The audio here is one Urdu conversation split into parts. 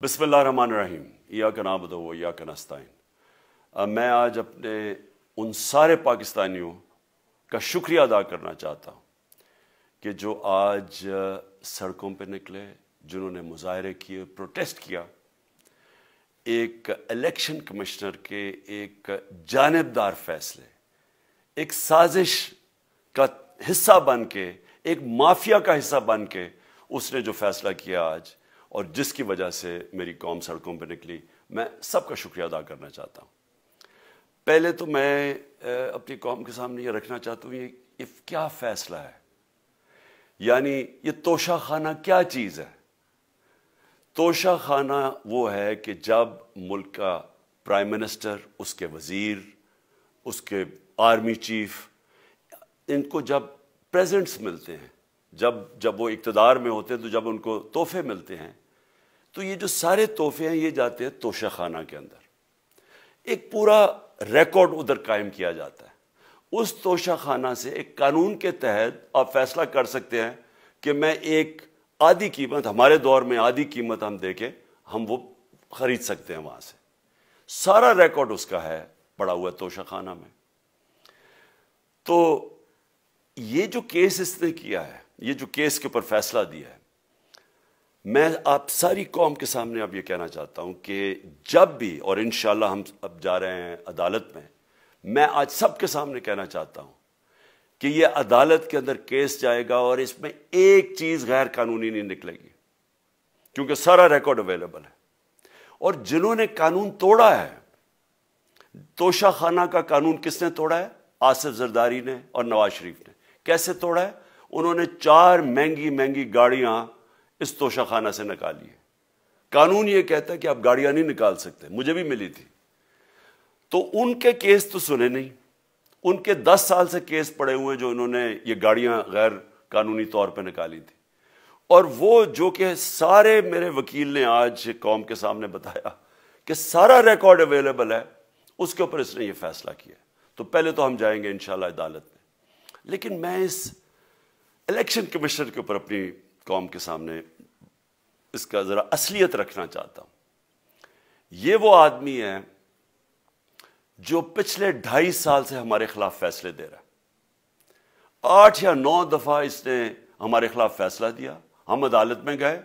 بسم اللہ الرحمن الرحیم ایاک نعبد و ایاک نستعین۔ میں آج اپنے ان سارے پاکستانیوں کا شکریہ ادا کرنا چاہتا ہوں کہ جو آج سڑکوں پہ نکلے، جنہوں نے مظاہرے کیے، پروٹیسٹ کیا، ایک الیکشن کمشنر کے ایک جانبدار فیصلے، ایک سازش کا حصہ بن کے، ایک مافیا کا حصہ بن کے اس نے جو فیصلہ کیا آج، اور جس کی وجہ سے میری قوم سڑکوں پہ نکلی، میں سب کا شکریہ ادا کرنا چاہتا ہوں۔ پہلے تو میں اپنی قوم کے سامنے یہ رکھنا چاہتا ہوں یہ کیا فیصلہ ہے، یعنی یہ توشہ خانہ کیا چیز ہے۔ توشہ خانہ وہ ہے کہ جب ملک کا پرائم منسٹر، اس کے وزیر، اس کے آرمی چیف، ان کو جب پریزنٹس ملتے ہیں، جب وہ اقتدار میں ہوتے ہیں، تو جب ان کو تحفے ملتے ہیں، تو یہ جو سارے تحفے ہیں یہ جاتے ہیں توشہ خانہ کے اندر۔ ایک پورا ریکارڈ ادھر قائم کیا جاتا ہے۔ اس توشہ خانہ سے ایک قانون کے تحت آپ فیصلہ کر سکتے ہیں کہ میں ایک آدھی قیمت، ہمارے دور میں آدھی قیمت ہم دے کے ہم وہ خرید سکتے ہیں وہاں سے۔ سارا ریکارڈ اس کا ہے پڑا ہوا توشہ خانہ میں۔ تو یہ جو کیس اس نے کیا ہے، یہ جو کیس کے اوپر فیصلہ دیا ہے، میں آپ ساری قوم کے سامنے اب یہ کہنا چاہتا ہوں کہ جب بھی، اور انشاءاللہ ہم اب جا رہے ہیں عدالت میں آج سب کے سامنے کہنا چاہتا ہوں کہ یہ عدالت کے اندر کیس جائے گا اور اس میں ایک چیز غیر قانونی نہیں نکلے گی، کیونکہ سارا ریکارڈ اویلیبل ہے۔ اور جنہوں نے قانون توڑا ہے، توشہ خانہ کا قانون کس نے توڑا ہے؟ آصف زرداری نے اور نواز شریف نے۔ کیسے توڑا ہے؟ انہوں نے 4 مہنگی گاڑیاں اس توشہ خانہ سے نکالی ہے۔ قانون یہ کہتا ہے کہ آپ گاڑیاں نہیں نکال سکتے، مجھے بھی ملی تھی۔ تو ان کے کیس تو سنے نہیں، ان کے 10 سال سے کیس پڑے ہوئے جو انہوں نے یہ گاڑیاں غیر قانونی طور پہ نکالی تھی۔ اور وہ جو کہ سارے میرے وکیل نے آج قوم کے سامنے بتایا کہ سارا ریکارڈ اویلیبل ہے، اس کے اوپر اس نے یہ فیصلہ کیا۔ تو پہلے تو ہم جائیں گے انشاءاللہ عدالت میں، لیکن میں اس الیکشن کمشنر کے اوپر اپنی قوم کے سامنے اس کا ذرا اصلیت رکھنا چاہتا ہوں۔ یہ وہ آدمی ہے جو پچھلے 2.5 سال سے ہمارے خلاف فیصلے دے رہا ہے۔ 8 یا 9 دفعہ اس نے ہمارے خلاف فیصلہ دیا، ہم عدالت میں گئے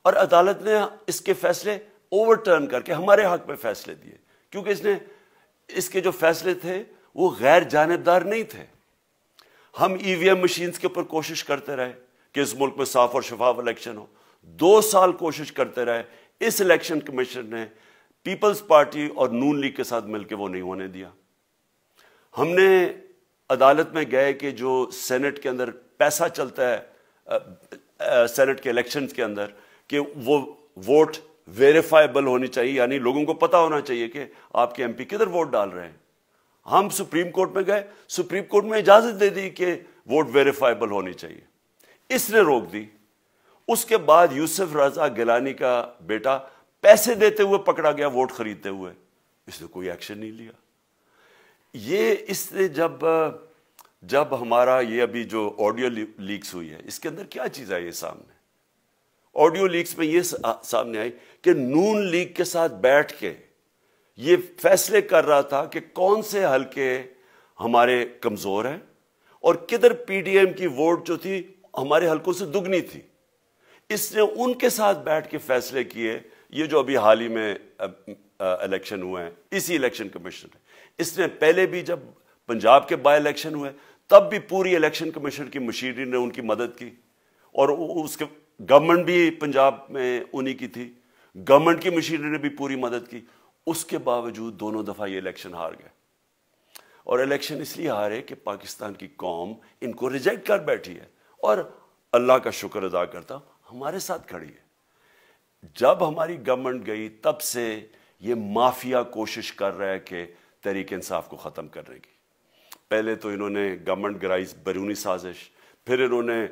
اور عدالت نے اس کے فیصلے اوور ٹرن کر کے ہمارے حق میں فیصلے دیے، کیونکہ اس کے جو فیصلے تھے وہ غیر جانبدار نہیں تھے۔ ہم EVM مشینز کے اوپر کوشش کرتے رہے کہ اس ملک میں صاف اور شفاف الیکشن ہو، 2 سال کوشش کرتے رہے۔ اس الیکشن کمیشن نے پیپلز پارٹی اور نون لیگ کے ساتھ مل کے وہ نہیں ہونے دیا۔ ہم نے عدالت میں گئے کہ جو سینٹ کے اندر پیسہ چلتا ہے، سینٹ کے الیکشنز کے اندر، کہ وہ ووٹ ویریفائبل ہونی چاہیے، یعنی لوگوں کو پتہ ہونا چاہیے کہ آپ کے MP کدھر ووٹ ڈال رہے ہیں۔ ہم سپریم کورٹ میں گئے، سپریم کورٹ میں اجازت دے دی کہ ووٹ ویریفائبل ہونی چاہیے، اس نے روک دی۔ اس کے بعد یوسف رضا گیلانی کا بیٹا پیسے دیتے ہوئے پکڑا گیا ووٹ خریدتے ہوئے، اس نے کوئی ایکشن نہیں لیا۔ یہ اس نے جب ہمارا یہ ابھی جو آڈیو لیکس ہوئی ہے، اس کے اندر کیا چیز آئی ہے سامنے؟ آڈیو لیکس میں یہ سامنے آئی کہ نون لیگ کے ساتھ بیٹھ کے یہ فیصلے کر رہا تھا کہ کون سے حلقے ہمارے کمزور ہیں اور کدھر PDM کی ووٹ جو تھی ہمارے حلقوں سے دگنی تھی۔ اس نے ان کے ساتھ بیٹھ کے فیصلے کیے۔ یہ جو ابھی حال ہی میں الیکشن ہوئے ہیں، اسی الیکشن کمیشن نے، اس نے پہلے بھی جب پنجاب کے بائی الیکشن ہوئے تب بھی پوری الیکشن کمیشن کی مشیری نے ان کی مدد کی، اور اس کے گورنمنٹ بھی پنجاب میں انہی کی تھی، گورنمنٹ کی مشیری نے بھی پوری مدد کی۔ اس کے باوجود دونوں دفعہ یہ الیکشن ہار گئے، اور الیکشن اس لیے ہارے کہ پاکستان کی قوم ان کو ریجیکٹ کر بیٹھی ہے، اور اللہ کا شکر ادا کرتا ہوں ہمارے ساتھ کھڑی ہے۔ جب ہماری گورنمنٹ گئی تب سے یہ مافیا کوشش کر رہا ہے کہ تحریک انصاف کو ختم کرنے کی۔ پہلے تو انہوں نے گورنمنٹ گرائی بیرونی سازش، پھر انہوں نے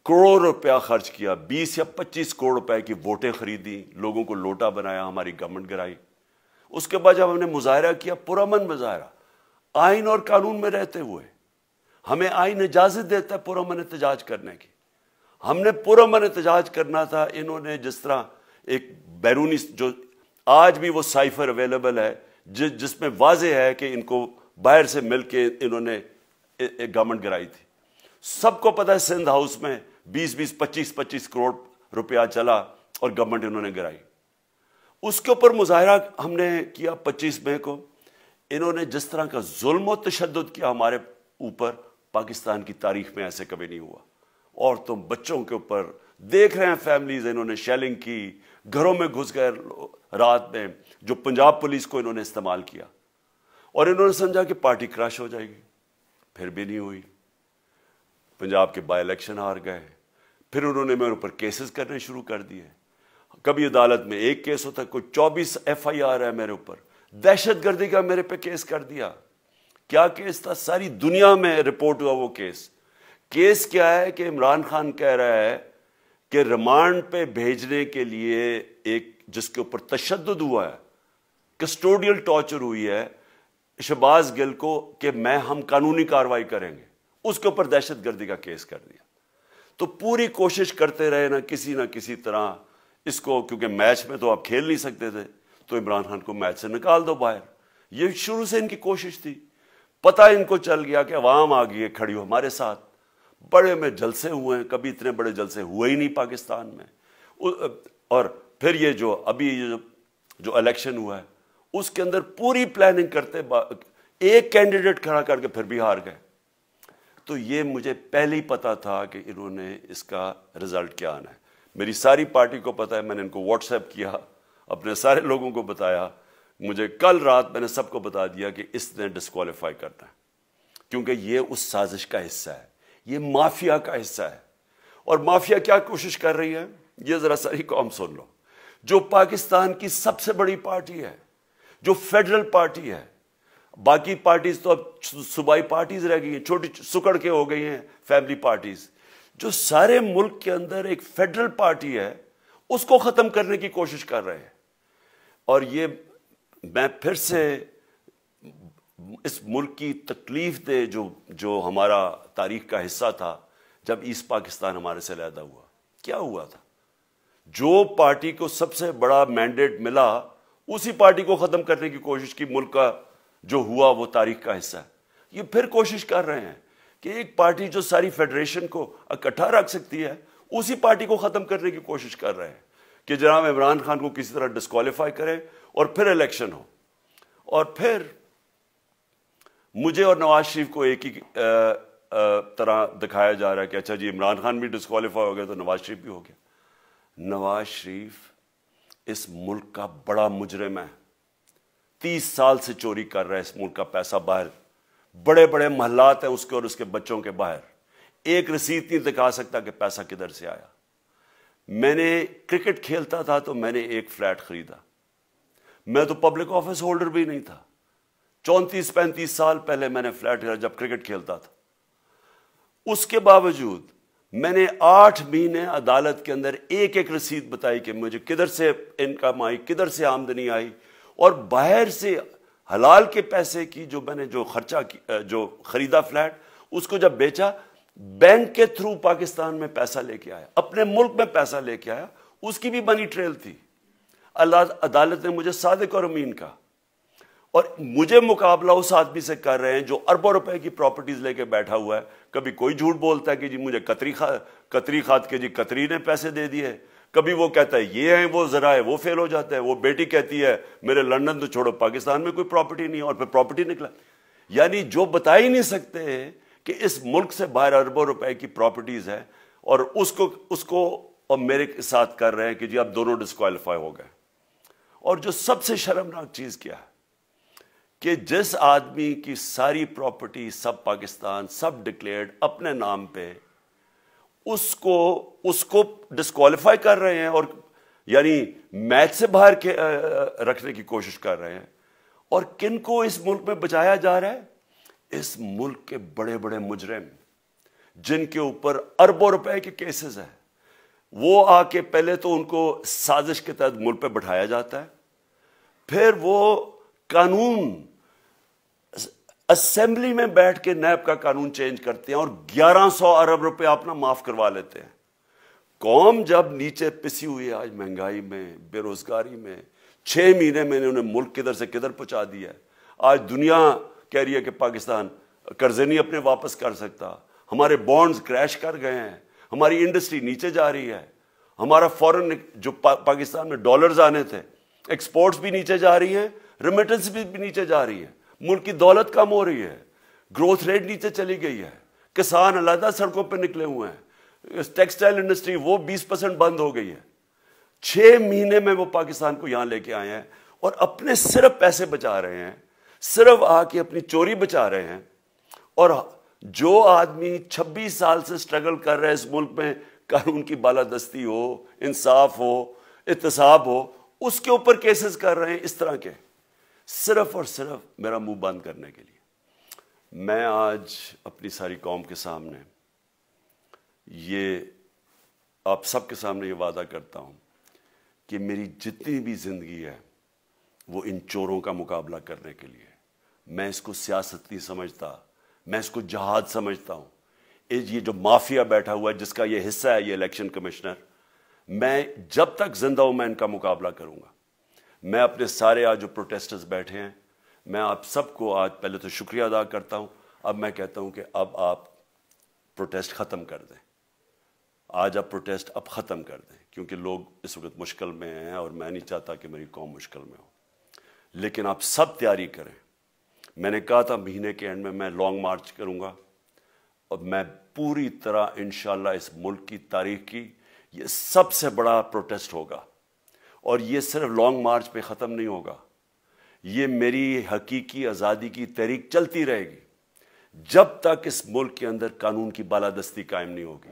کروڑ روپیہ خرچ کیا، 20 یا 25 کروڑ روپے کی ووٹیں خریدی، لوگوں کو لوٹا بنایا، ہماری گورنمنٹ گرائی۔ اس کے بعد جب ہم نے مظاہرہ کیا، پرامن مظاہرہ، آئین اور قانون میں رہتے ہوئے، ہمیں آئین اجازت دیتا ہے پرامن احتجاج کرنے کی، ہم نے پرامن احتجاج کرنا تھا۔ انہوں نے جس طرح ایک بیرونی جو آج بھی وہ سائفر اویلیبل ہے جس میں واضح ہے کہ ان کو باہر سے مل کے انہوں نے ایک گورنمنٹ گرائی تھی. سب کو پتہ ہے سندھ ہاؤس میں 20 25 کروڑ روپیہ چلا اور گورنمنٹ انہوں نے گرائی. اس کے اوپر مظاہرہ ہم نے کیا 25 مئی کو. انہوں نے جس طرح کا ظلم و تشدد کیا ہمارے اوپر پاکستان کی تاریخ میں ایسے کبھی نہیں ہوا. عورتوں بچوں کے اوپر دیکھ رہے ہیں فیملیز, انہوں نے شیلنگ کی, گھروں میں گھس گئے رات میں, جو پنجاب پولیس کو انہوں نے استعمال کیا اور انہوں نے سمجھا کہ پارٹی کراش ہو جائے گی. پھر بھی نہیں ہوئی. پنجاب کے بائی الیکشن ہار گئے. پھر انہوں نے میرے اوپر کیسز کرنے شروع کر دیے. کبھی عدالت میں ایک کیس ہوتا ہے, کوئی 24 FIR ہے میرے اوپر. دہشت گردی کا میرے پہ کیس کر دیا. کیا کیس تھا؟ ساری دنیا میں رپورٹ ہوا وہ کیس. کیس کیا ہے کہ عمران خان کہہ رہا ہے کہ ریمانڈ پہ بھیجنے کے لیے ایک جس کے اوپر تشدد ہوا ہے, کسٹوڈیل ٹارچر ہوئی ہے شہباز گل کو, کہ ہم قانونی کارروائی کریں گے. اس کے اوپر دہشت گردی کا کیس کر دیا. تو پوری کوشش کرتے رہے نہ کسی طرح اس کو, کیونکہ میچ میں تو آپ کھیل نہیں سکتے تھے, تو عمران خان کو میچ سے نکال دو باہر. یہ شروع سے ان کی کوشش تھی. پتہ ان کو چل گیا کہ عوام آ گئی ہے کھڑی ہو ہمارے ساتھ. بڑے میں جلسے ہوئے ہیں, کبھی اتنے بڑے جلسے ہوئے ہی نہیں پاکستان میں. اور پھر یہ جو ابھی جو الیکشن ہوا ہے اس کے اندر پوری پلاننگ کرتے ایک کینڈیڈیٹ کھڑا کر کے پھر بھی ہار گئے. تو یہ مجھے پہلے ہی پتا تھا کہ انہوں نے اس کا رزلٹ کیا آنا ہے. میری ساری پارٹی کو پتا ہے, میں نے ان کو واٹس ایپ کیا, اپنے سارے لوگوں کو بتایا. مجھے کل رات میں نے سب کو بتا دیا کہ اس نے ڈسکوالیفائی کرنا ہے, کیونکہ یہ اس سازش کا حصہ ہے, یہ مافیا کا حصہ ہے. اور مافیا کیا کوشش کر رہی ہے, یہ ذرا ساری قوم سن لو. جو پاکستان کی سب سے بڑی پارٹی ہے, جو فیڈرل پارٹی ہے, باقی پارٹیز تو اب صوبائی پارٹیز رہ گئی ہیں, چھوٹی سکڑ کے ہو گئی ہیں فیملی پارٹیز. جو سارے ملک کے اندر ایک فیڈرل پارٹی ہے, اس کو ختم کرنے کی کوشش کر رہے ہیں. اور یہ میں پھر سے اس ملک کی تکلیف دے جو ہمارا تاریخ کا حصہ تھا, جب ایسٹ پاکستان ہمارے سے علیحدہ ہوا, کیا ہوا تھا؟ جو پارٹی کو سب سے بڑا مینڈیٹ ملا اسی پارٹی کو ختم کرنے کی کوشش کی. ملک کا جو ہوا وہ تاریخ کا حصہ ہے. یہ پھر کوشش کر رہے ہیں کہ ایک پارٹی جو ساری فیڈریشن کو اکٹھا رکھ سکتی ہے, اسی پارٹی کو ختم کرنے کی کوشش کر رہے ہیں کہ جناب عمران خان کو کسی طرح ڈسکوالیفائی کرے اور پھر الیکشن ہو. اور پھر مجھے اور نواز شریف کو ایک ہی طرح دکھایا جا رہا ہے کہ اچھا جی عمران خان بھی ڈسکوالیفائی ہو گیا تو نواز شریف بھی ہو گیا. نواز شریف اس ملک کا بڑا مجرم ہے. 30 سال سے چوری کر رہا ہے اس ملک کا پیسہ باہر. بڑے بڑے محلات ہیں اس کے اور اس کے بچوں کے باہر. ایک رسید نہیں دکھا سکتا کہ پیسہ کدھر سے آیا. میں نے کرکٹ کھیلتا تھا تو میں نے ایک فلیٹ خریدا. میں تو پبلک آفس ہولڈر بھی نہیں تھا. 34-35 سال پہلے میں نے فلیٹ خریدا جب کرکٹ کھیلتا تھا. اس کے باوجود میں نے 8 مہینے عدالت کے اندر ایک رسید بتائی کہ مجھے کدھر سے انکم آئی, کدھر سے آمدنی آئی, اور باہر سے حلال کے پیسے کی جو میں نے جو خریدا فلیٹ, اس کو جب بیچا بینک کے تھرو پاکستان میں پیسہ لے کے آیا, اپنے ملک میں پیسہ لے کے آیا. اس کی بھی منی ٹریل تھی. عدالت نے مجھے صادق اور امین کہا, اور مجھے مقابلہ اس آدمی سے کر رہے ہیں جو اربوں روپے کی پراپرٹیز لے کے بیٹھا ہوا ہے. کبھی کوئی جھوٹ بولتا ہے کہ جی مجھے قطری خات کے جی قطری نے پیسے دے دیے, کبھی وہ کہتا ہے یہ ہیں وہ ذرائع, وہ فیل ہو جاتا ہے. وہ بیٹی کہتی ہے میرے لندن تو چھوڑو پاکستان میں کوئی پراپرٹی نہیں, اور پھر پراپرٹی نکلا. یعنی جو بتا ہی نہیں سکتے کہ اس ملک سے باہر اربوں روپے کی پراپرٹیز ہے, اور اس کو اور میرے ساتھ کر رہے ہیں کہ جی اب دونوں ڈسکوالیفائی ہو گئے. اور جو سب سے شرمناک چیز کیا ہے کہ جس آدمی کی ساری پراپرٹی سب پاکستان سب ڈکلیئرڈ اپنے نام پہ, اس کو ڈسکوالیفائی کر رہے ہیں, اور یعنی میچ سے باہر رکھنے کی کوشش کر رہے ہیں. اور کن کو اس ملک میں بچایا جا رہا ہے؟ اس ملک کے بڑے بڑے مجرم جن کے اوپر اربوں روپے کے کیسز ہیں, وہ آ کے پہلے تو ان کو سازش کے تحت ملک پہ بٹھایا جاتا ہے, پھر وہ قانون اسمبلی میں بیٹھ کے نیب کا قانون چینج کرتے ہیں اور 1100 ارب روپے اپنا معاف کروا لیتے ہیں. قوم جب نیچے پسی ہوئی ہے آج مہنگائی میں، بے روزگاری میں، 6 مہینے میں انہوں نے ملک کدھر سے کدھر پہنچا دیا ہے. آج دنیا کہہ رہی ہے کہ پاکستان قرضے نہیں اپنے واپس کر سکتا، ہمارے بانڈز کریش کر گئے ہیں، ہماری انڈسٹری نیچے جا رہی ہے، ہمارا فورن جو پاکستان میں ڈالرز آنے تھے ایکسپورٹس بھی نیچے جا رہی ہیں، ریمیٹنس بھی نیچے جا رہی ہے، ملک کی دولت کم ہو رہی ہے، گروتھ ریٹ نیچے چلی گئی ہے، کسان علیحدہ سڑکوں پہ نکلے ہوئے ہیں، ٹیکسٹائل انڈسٹری وہ 20% بند ہو گئی ہے. 6 مہینے میں وہ پاکستان کو یہاں لے کے آئے ہیں اور اپنے صرف پیسے بچا رہے ہیں، صرف آ کے اپنی چوری بچا رہے ہیں. اور جو آدمی 26 سال سے سٹرگل کر رہے ہیں اس ملک میں، قانون کی بالادستی ہو، انصاف ہو، احتساب ہو، اس کے اوپر کیسز کر رہے ہیں اس طرح کے، صرف اور صرف میرا منہ بند کرنے کے لیے. میں آج اپنی ساری قوم کے سامنے یہ آپ سب کے سامنے یہ وعدہ کرتا ہوں کہ میری جتنی بھی زندگی ہے وہ ان چوروں کا مقابلہ کرنے کے لیے. میں اس کو سیاست نہیں سمجھتا، میں اس کو جہاد سمجھتا ہوں. یہ جو مافیا بیٹھا ہوا ہے جس کا یہ حصہ ہے یہ الیکشن کمشنر، میں جب تک زندہ ہوں میں ان کا مقابلہ کروں گا. میں اپنے سارے آج جو پروٹیسٹرز بیٹھے ہیں، میں آپ سب کو آج پہلے تو شکریہ ادا کرتا ہوں. اب میں کہتا ہوں کہ اب آپ پروٹیسٹ ختم کر دیں. آج آپ پروٹیسٹ اب ختم کر دیں، کیونکہ لوگ اس وقت مشکل میں ہیں اور میں نہیں چاہتا کہ میری قوم مشکل میں ہو. لیکن آپ سب تیاری کریں. میں نے کہا تھا مہینے کے اینڈ میں لانگ مارچ کروں گا، اور میں پوری طرح انشاءاللہ اس ملک کی تاریخ کی یہ سب سے بڑا پروٹیسٹ ہوگا. اور یہ صرف لانگ مارچ پہ ختم نہیں ہوگا، یہ میری حقیقی آزادی کی تحریک چلتی رہے گی جب تک اس ملک کے اندر قانون کی بالادستی قائم نہیں ہوگی.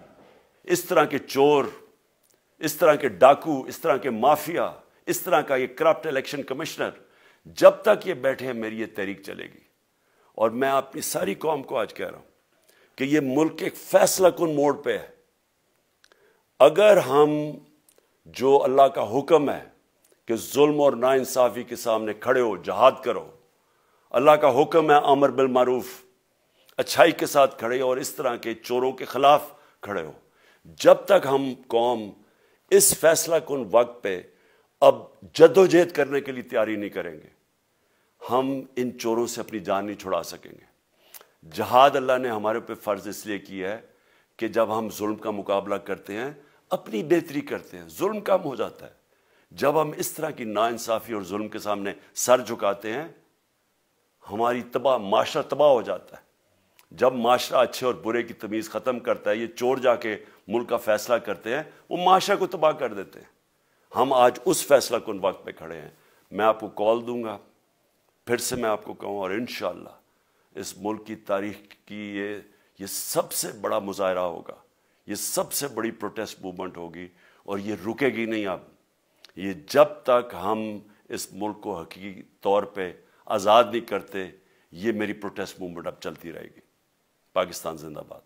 اس طرح کے چور، اس طرح کے ڈاکو، اس طرح کے مافیا، اس طرح کا یہ کرپٹ الیکشن کمشنر، جب تک یہ بیٹھے ہیں میری یہ تحریک چلے گی. اور میں اپنی ساری قوم کو آج کہہ رہا ہوں کہ یہ ملک ایک فیصلہ کن موڑ پہ ہے. اگر ہم جو اللہ کا حکم ہے کہ ظلم اور ناانصافی کے سامنے کھڑے ہو، جہاد کرو، اللہ کا حکم ہے امر بالمعروف، اچھائی کے ساتھ کھڑے ہو اور اس طرح کے چوروں کے خلاف کھڑے ہو، جب تک ہم قوم اس فیصلہ کن وقت پہ اب جدوجہد کرنے کے لیے تیاری نہیں کریں گے، ہم ان چوروں سے اپنی جان نہیں چھڑا سکیں گے. جہاد اللہ نے ہمارے پہ فرض اس لیے کیا ہے کہ جب ہم ظلم کا مقابلہ کرتے ہیں اپنی بہتری کرتے ہیں، ظلم کم ہو جاتا ہے. جب ہم اس طرح کی ناانصافی اور ظلم کے سامنے سر جھکاتے ہیں ہماری معاشرہ تباہ ہو جاتا ہے. جب معاشرہ اچھے اور برے کی تمیز ختم کرتا ہے، یہ چور جا کے ملک کا فیصلہ کرتے ہیں، وہ معاشرہ کو تباہ کر دیتے ہیں. ہم آج اس فیصلہ کن وقت پہ کھڑے ہیں. میں آپ کو کال دوں گا، پھر سے میں آپ کو کہوں، اور انشاءاللہ اس ملک کی تاریخ کی یہ سب سے بڑا مظاہرہ ہوگا، یہ سب سے بڑی پروٹیسٹ موومنٹ ہوگی، اور یہ رکے گی نہیں. اب یہ جب تک ہم اس ملک کو حقیقی طور پہ آزاد نہیں کرتے، یہ میری پروٹیسٹ موومنٹ اب چلتی رہے گی. پاکستان زندہ باد.